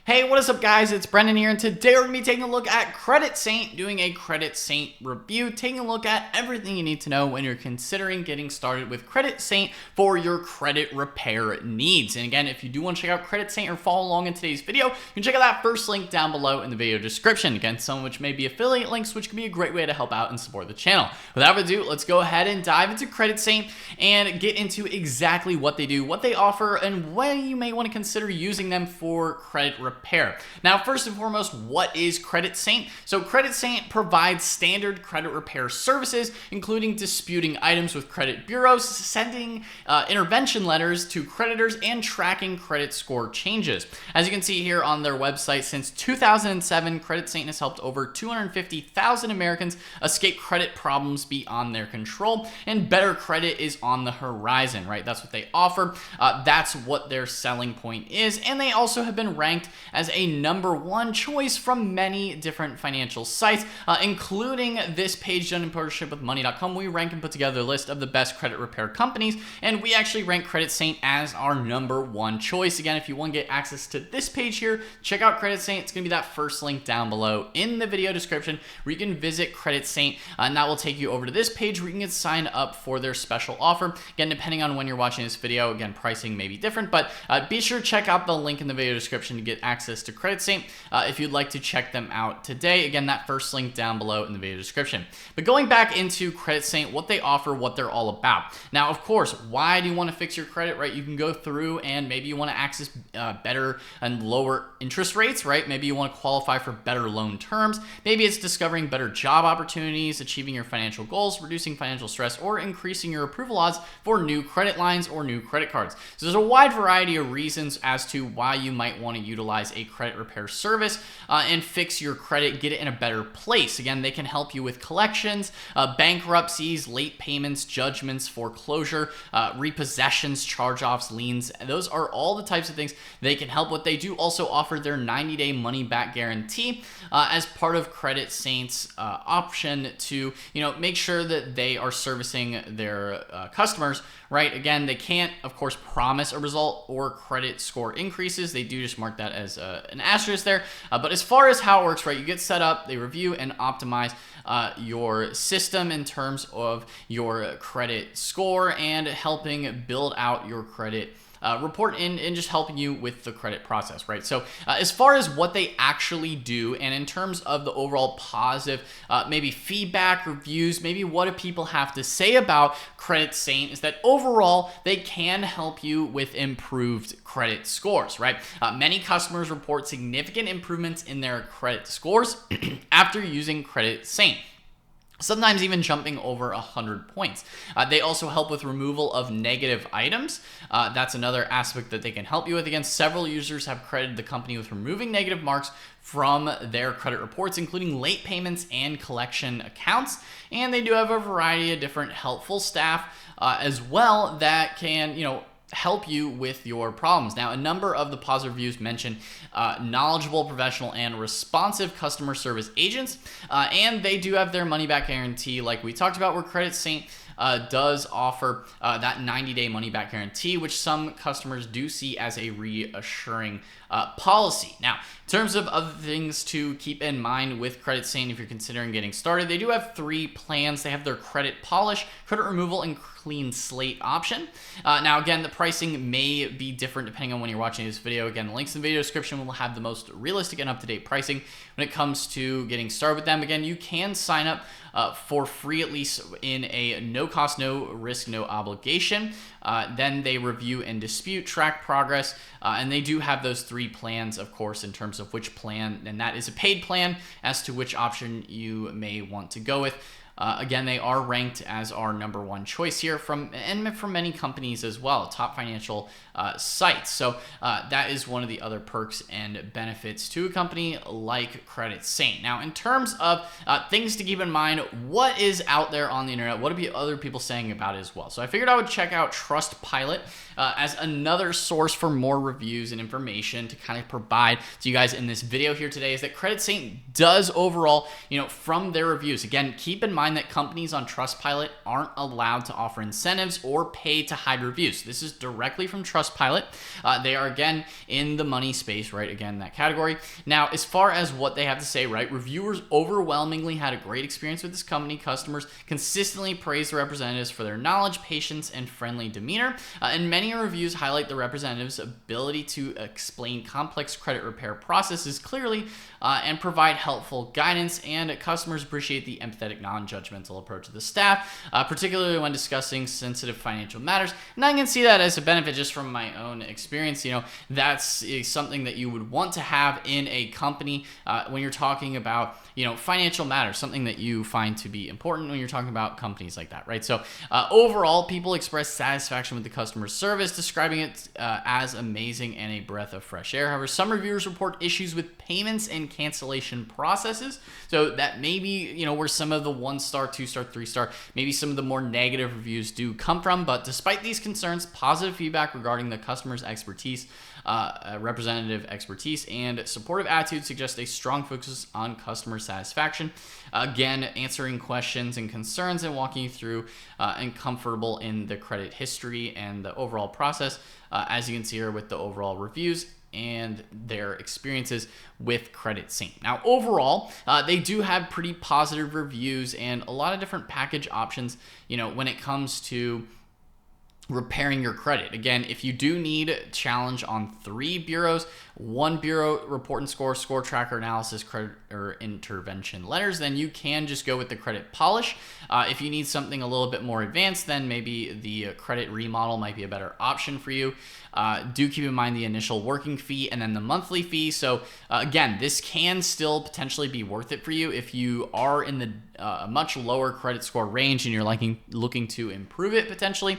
Hey, what is up guys? It's Brendan here, and today we're going to be taking a look at Credit Saint, doing a Credit Saint review, taking a look at everything you need to know when you're considering getting started with Credit Saint for your credit repair needs. And again, if you do want to check out Credit Saint or follow along in today's video, you can check out that first link down below in the video description. Again, some of which may be affiliate links, which can be a great way to help out and support the channel. Without further ado, let's go ahead and dive into Credit Saint and get into exactly what they do, what they offer, and when you may want to consider using them for credit repair. Now, first and foremost, what is Credit Saint? So Credit Saint provides standard credit repair services, including disputing items with credit bureaus, sending intervention letters to creditors, and tracking credit score changes. As you can see here on their website, since 2007, Credit Saint has helped over 250,000 Americans escape credit problems beyond their control, and better credit is on the horizon, right? That's what they offer. That's what their selling point is, and they also have been ranked as a #1 choice from many different financial sites, including this page done in partnership with Money.com. We rank and put together a list of the best credit repair companies, and we actually rank Credit Saint as our #1 choice. Again, if you want to get access to this page here, check out Credit Saint. It's going to be that first link down below in the video description where you can visit Credit Saint, and that will take you over to this page where you can get signed up for their special offer. Again, depending on when you're watching this video, again, pricing may be different, but be sure to check out the link in the video description to get access to Credit Saint if you'd like to check them out today. Again, that first link down below in the video description. But going back into Credit Saint, what they offer, what they're all about. Now, of course, why do you want to fix your credit, right? You can go through and maybe you want to access better and lower interest rates, right? Maybe you want to qualify for better loan terms. Maybe it's discovering better job opportunities, achieving your financial goals, reducing financial stress, or increasing your approval odds for new credit lines or new credit cards. So there's a wide variety of reasons as to why you might want to utilize a credit repair service and fix your credit, get it in a better place. Again, they can help you with collections, bankruptcies, late payments, judgments, foreclosure, repossessions, charge-offs, liens. Those are all the types of things they can help with. They do also offer their 90-day money-back guarantee as part of Credit Saint's option to, make sure that they are servicing their customers, right? Again, they can't, of course, promise a result or credit score increases. They do just mark that as an asterisk there. But as far as how it works, right, you get set up, they review and optimize your system in terms of your credit score and helping build out your credit report and just helping you with the credit process, right? So as far as what they actually do, and in terms of the overall positive, maybe feedback, reviews, maybe what do people have to say about Credit Saint, is that overall they can help you with improved credit scores, right? Many customers report significant improvements in their credit scores after using Credit Saint, sometimes even jumping over 100 points. They also help with removal of negative items. That's another aspect that they can help you with. Again, several users have credited the company with removing negative marks from their credit reports, including late payments and collection accounts. And they do have a variety of different helpful staff as well that can, help you with your problems. Now, a number of the positive reviews mention knowledgeable, professional, and responsive customer service agents, and they do have their money-back guarantee, like we talked about, where Credit Saint does offer that 90-day money-back guarantee, which some customers do see as a reassuring policy. Now, in terms of other things to keep in mind with Credit Saint if you're considering getting started, they do have 3 plans. They have their credit polish, credit removal, and clean slate option. Now, again, the pricing may be different depending on when you're watching this video. Again, the links in the video description will have the most realistic and up-to-date pricing when it comes to getting started with them. Again, you can sign up for free, at least in a no cost, no risk, no obligation. Then they review and dispute, track progress, and they do have those 3 plans, of course, in terms of which plan, and that is a paid plan, as to which option you may want to go with. Again, they are ranked as our #1 choice here from many companies as well, top financial sites. So that is one of the other perks and benefits to a company like Credit Saint. Now, in terms of things to keep in mind, what is out there on the internet? What are other people saying about it as well? So I figured I would check out Trustpilot as another source for more reviews and information to kind of provide to you guys in this video here today. Is that Credit Saint does overall, from their reviews. Again, keep in mind mind that companies on Trustpilot aren't allowed to offer incentives or pay to hide reviews. This is directly from Trustpilot. They are, again, in the money space, right? Again, that category. Now, as far as what they have to say, right? Reviewers overwhelmingly had a great experience with this company. Customers consistently praise the representatives for their knowledge, patience, and friendly demeanor. And many reviews highlight the representatives' ability to explain complex credit repair processes clearly and provide helpful guidance. And customers appreciate the empathetic, non-judgmental approach of the staff, particularly when discussing sensitive financial matters. And I can see that as a benefit just from my own experience. That's something that you would want to have in a company when you're talking about, financial matters, something that you find to be important when you're talking about companies like that, right? So overall, people express satisfaction with the customer service, describing it as amazing and a breath of fresh air. However, some reviewers report issues with payments and cancellation processes. So that maybe, where some of the 1-star, 2-star, 3-star, maybe some of the more negative reviews do come from. But despite these concerns, positive feedback regarding the customer's expertise, representative expertise, and supportive attitude suggests a strong focus on customer satisfaction. Again, answering questions and concerns and walking you through and comfortable in the credit history and the overall process, as you can see here with the overall reviews and their experiences with Credit Saint. Now, overall, they do have pretty positive reviews and a lot of different package options, when it comes to repairing your credit. Again, if you do need a challenge on 3 bureaus, 1 bureau, report and score tracker analysis, credit or intervention letters, then you can just go with the credit polish. If you need something a little bit more advanced, then maybe the credit remodel might be a better option for you. Do keep in mind the initial working fee and then the monthly fee. So again, this can still potentially be worth it for you if you are in the much lower credit score range and you're looking to improve it potentially.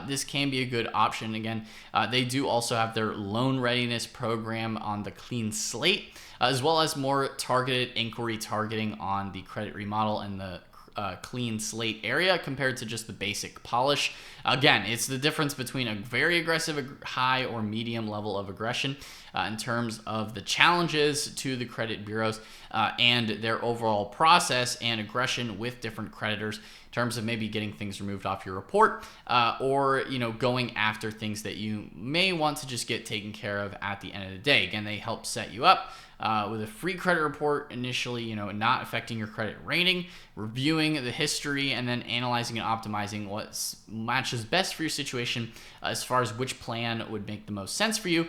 This can be a good option. Again, they do also have their loan readiness program on the Clean Slate, as well as more targeted inquiry targeting on the credit remodel and the Clean Slate area compared to just the basic polish. Again, it's the difference between a very aggressive, high or medium level of aggression in terms of the challenges to the credit bureaus and their overall process and aggression with different creditors in terms of maybe getting things removed off your report or going after things that you may want to just get taken care of at the end of the day. Again, they help set you up with a free credit report initially, not affecting your credit rating, reviewing the history, and then analyzing and optimizing what matches best for your situation as far as which plan would make the most sense for you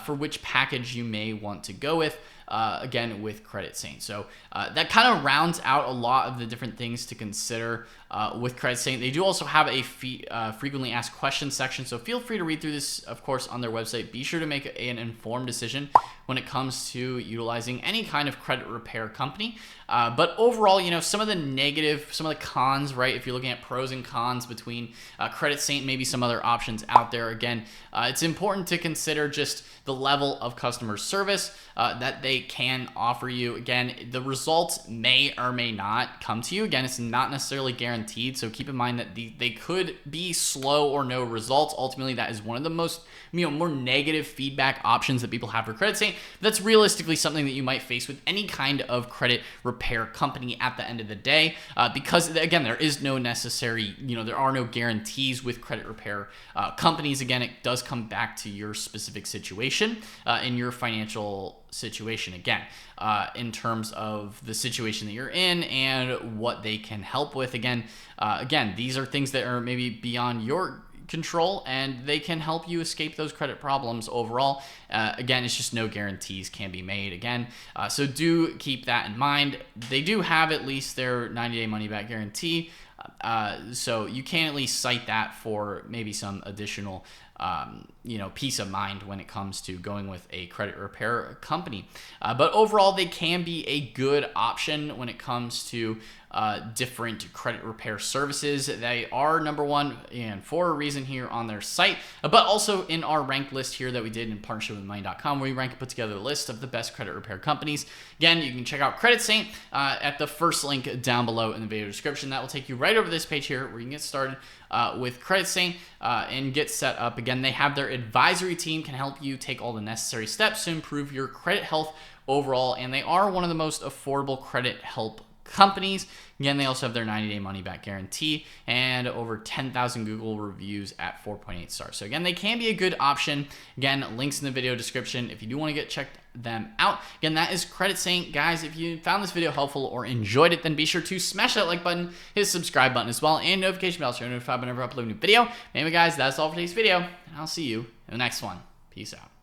for which package you may want to go with. Again, with Credit Saint. So that kind of rounds out a lot of the different things to consider with Credit Saint. They do also have a frequently asked questions section, so feel free to read through this, of course, on their website. Be sure to make an informed decision when it comes to utilizing any kind of credit repair company. But overall, some of the cons, right? If you're looking at pros and cons between Credit Saint, maybe some other options out there. Again, it's important to consider just the level of customer service that they can offer you. Again, the results may or may not come to you. Again, it's not necessarily guaranteed, so keep in mind that they could be slow or no results. Ultimately, that is one of the most more negative feedback options that people have for Credit Saint. That's realistically something that you might face with any kind of credit repair company at the end of the day, because again, there is no necessary, there are no guarantees with credit repair companies. Again, it does come back to your specific situation in your financial situation, again, in terms of the situation that you're in and what they can help with. Again, these are things that are maybe beyond your control, and they can help you escape those credit problems overall. Again, it's just no guarantees can be made. Again, so do keep that in mind. They do have at least their 90-day money-back guarantee, so you can at least cite that for maybe some additional peace of mind when it comes to going with a credit repair company. But overall, they can be a good option when it comes to different credit repair services. They are number one and for a reason here on their site, but also in our ranked list here that we did in partnership with Money.com, where we rank and put together a list of the best credit repair companies. Again, you can check out Credit Saint at the first link down below in the video description. That will take you right over this page here where you can get started with Credit Saint and get set up. Again, they have their advisory team can help you take all the necessary steps to improve your credit health overall, and they are one of the most affordable credit help companies. Again, they also have their 90-day money-back guarantee and over 10,000 Google reviews at 4.8 stars. So again, they can be a good option. Again, links in the video description if you do want to get checked them out. Again, that is Credit Saint. Guys, if you found this video helpful or enjoyed it, then be sure to smash that like button, hit the subscribe button as well, and notification bell so you're notified whenever I upload a new video. Anyway, guys, that's all for today's video, and I'll see you in the next one. Peace out.